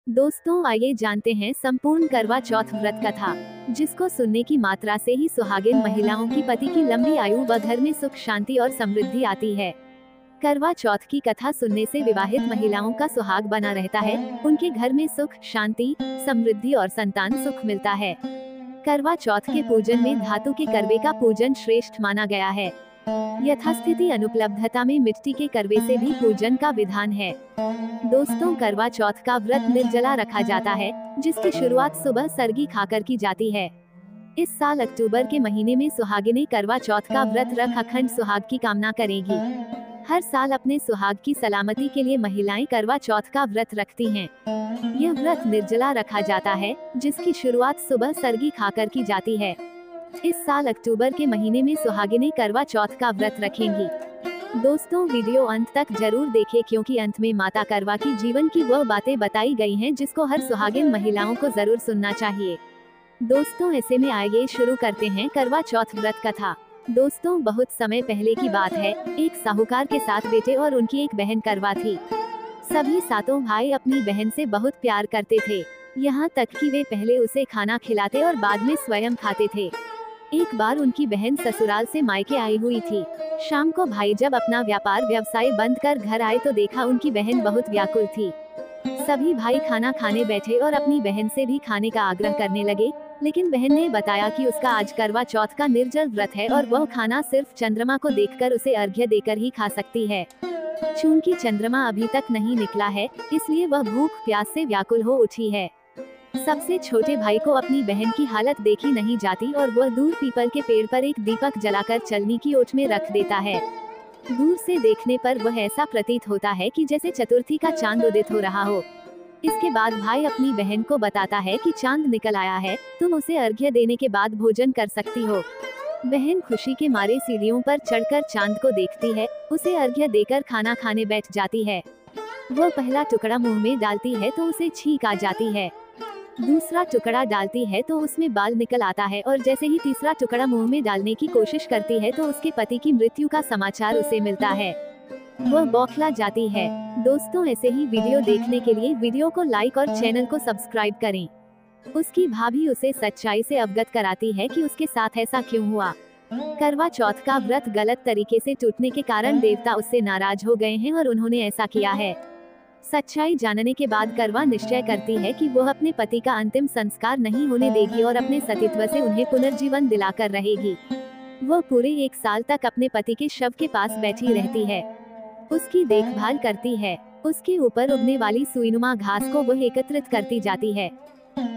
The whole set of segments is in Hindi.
दोस्तों आइए जानते हैं संपूर्ण करवा चौथ व्रत कथा, जिसको सुनने की मात्रा से ही सुहागिन महिलाओं की पति की लंबी आयु व घर में सुख शांति और समृद्धि आती है। करवा चौथ की कथा सुनने से विवाहित महिलाओं का सुहाग बना रहता है, उनके घर में सुख शांति समृद्धि और संतान सुख मिलता है। करवा चौथ के पूजन में धातु के करवे का पूजन श्रेष्ठ माना गया है। यथास्थिति अनुपलब्धता में मिट्टी के करवे से भी पूजन का विधान है। दोस्तों करवा चौथ का व्रत निर्जला रखा जाता है, जिसकी शुरुआत सुबह सरगी खाकर की जाती है। इस साल अक्टूबर के महीने में सुहागिनें करवा चौथ का व्रत रख अखंड सुहाग की कामना करेगी। हर साल अपने सुहाग की सलामती के लिए महिलाएं करवा चौथ का व्रत रखती हैं। यह व्रत निर्जला रखा जाता है, जिसकी शुरुआत सुबह सरगी खाकर की जाती है। इस साल अक्टूबर के महीने में सुहागिनें करवा चौथ का व्रत रखेंगी। दोस्तों वीडियो अंत तक जरूर देखें, क्योंकि अंत में माता करवा की जीवन की वह बातें बताई गई हैं जिसको हर सुहागिन महिलाओं को जरूर सुनना चाहिए। दोस्तों ऐसे में आइए शुरू करते हैं करवा चौथ व्रत कथा। दोस्तों बहुत समय पहले की बात है, एक साहूकार के 7 बेटे और उनकी एक बहन करवा थी। सभी 7 भाई अपनी बहन से बहुत प्यार करते थे, यहाँ तक कि वे पहले उसे खाना खिलाते और बाद में स्वयं खाते थे। एक बार उनकी बहन ससुराल से मायके आई हुई थी। शाम को भाई जब अपना व्यापार व्यवसाय बंद कर घर आए तो देखा उनकी बहन बहुत व्याकुल थी। सभी भाई खाना खाने बैठे और अपनी बहन से भी खाने का आग्रह करने लगे, लेकिन बहन ने बताया कि उसका आज करवा चौथ का निर्जल व्रत है और वह खाना सिर्फ चंद्रमा को देखकर उसे अर्घ्य देकर ही खा सकती है। चूंकि चंद्रमा अभी तक नहीं निकला है, इसलिए वह भूख प्यास से व्याकुल हो उठी है। सबसे छोटे भाई को अपनी बहन की हालत देखी नहीं जाती और वह दूर पीपल के पेड़ पर एक दीपक जलाकर चलनी की ओट में रख देता है। दूर से देखने पर वह ऐसा प्रतीत होता है कि जैसे चतुर्थी का चांद उदित हो रहा हो। इसके बाद भाई अपनी बहन को बताता है कि चांद निकल आया है, तुम उसे अर्घ्य देने के बाद भोजन कर सकती हो। बहन खुशी के मारे सीढ़ियों पर चढ़कर चांद को देखती है, उसे अर्घ्य देकर खाना खाने बैठ जाती है। वह पहला टुकड़ा मुंह में डालती है तो उसे छींक आ जाती है। दूसरा टुकड़ा डालती है तो उसमें बाल निकल आता है और जैसे ही तीसरा टुकड़ा मुंह में डालने की कोशिश करती है तो उसके पति की मृत्यु का समाचार उसे मिलता है। वह बौखला जाती है। दोस्तों ऐसे ही वीडियो देखने के लिए वीडियो को लाइक और चैनल को सब्सक्राइब करें। उसकी भाभी उसे सच्चाई से अवगत कराती है कि उसके साथ ऐसा क्यों हुआ। करवा चौथ का व्रत गलत तरीके से टूटने के कारण देवता उससे नाराज हो गए हैं और उन्होंने ऐसा किया है। सच्चाई जानने के बाद करवा निश्चय करती है कि वह अपने पति का अंतिम संस्कार नहीं होने देगी और अपने सतीत्व से उन्हें पुनर्जीवन दिलाकर रहेगी। वह पूरे 1 साल तक अपने पति के शव के पास बैठी रहती है, उसकी देखभाल करती है। उसके ऊपर उगने वाली सुईनुमा घास को वह एकत्रित करती जाती है।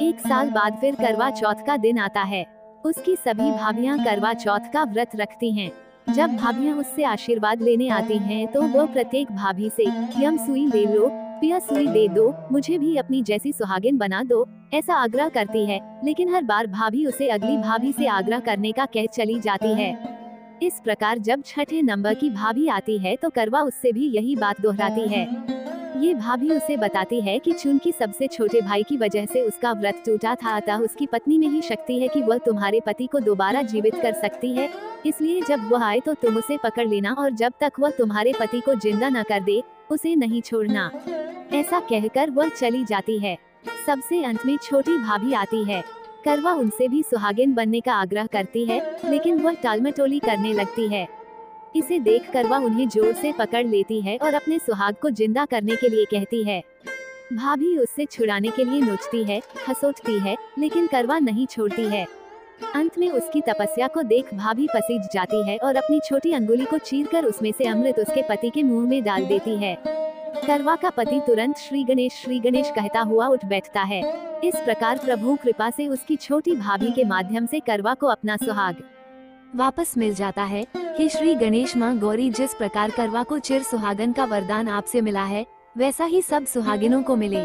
1 साल बाद फिर करवा चौथ का दिन आता है। उसकी सभी भाभियां करवा चौथ का व्रत रखती हैं। जब भाभियां उससे आशीर्वाद लेने आती हैं तो वह प्रत्येक भाभी से यम सुई ले लो, पिया सुई दे दो, मुझे भी अपनी जैसी सुहागिन बना दो, ऐसा आग्रह करती है। लेकिन हर बार भाभी उसे अगली भाभी से आग्रह करने का कह चली जाती है। इस प्रकार जब छठे नंबर की भाभी आती है तो करवा उससे भी यही बात दोहराती है। ये भाभी उसे बताती है कि चूंकि सबसे छोटे भाई की वजह से उसका व्रत टूटा था, अतः उसकी पत्नी में ही शक्ति है कि वह तुम्हारे पति को दोबारा जीवित कर सकती है, इसलिए जब वह आए तो तुम उसे पकड़ लेना और जब तक वह तुम्हारे पति को जिंदा न कर दे उसे नहीं छोड़ना। ऐसा कहकर वह चली जाती है। सबसे अंत में छोटी भाभी आती है। करवा उनसे भी सुहागिन बनने का आग्रह करती है, लेकिन वह टालमटोली करने लगती है। इसे देख करवा उन्हें जोर से पकड़ लेती है और अपने सुहाग को जिंदा करने के लिए कहती है। भाभी उससे छुड़ाने के लिए नोचती है, खसोटती है, लेकिन करवा नहीं छोड़ती है। अंत में उसकी तपस्या को देख भाभी पसीज जाती है और अपनी छोटी अंगुली को चीरकर उसमें से अमृत उसके पति के मुंह में डाल देती है। करवा का पति तुरंत श्री गणेश कहता हुआ उठ बैठता है। इस प्रकार प्रभु कृपा से उसकी छोटी भाभी के माध्यम से करवा को अपना सुहाग वापस मिल जाता है। हे श्री गणेश माँ गौरी, जिस प्रकार करवा को चिर सुहागन का वरदान आपसे मिला है, वैसा ही सब सुहागिनों को मिले।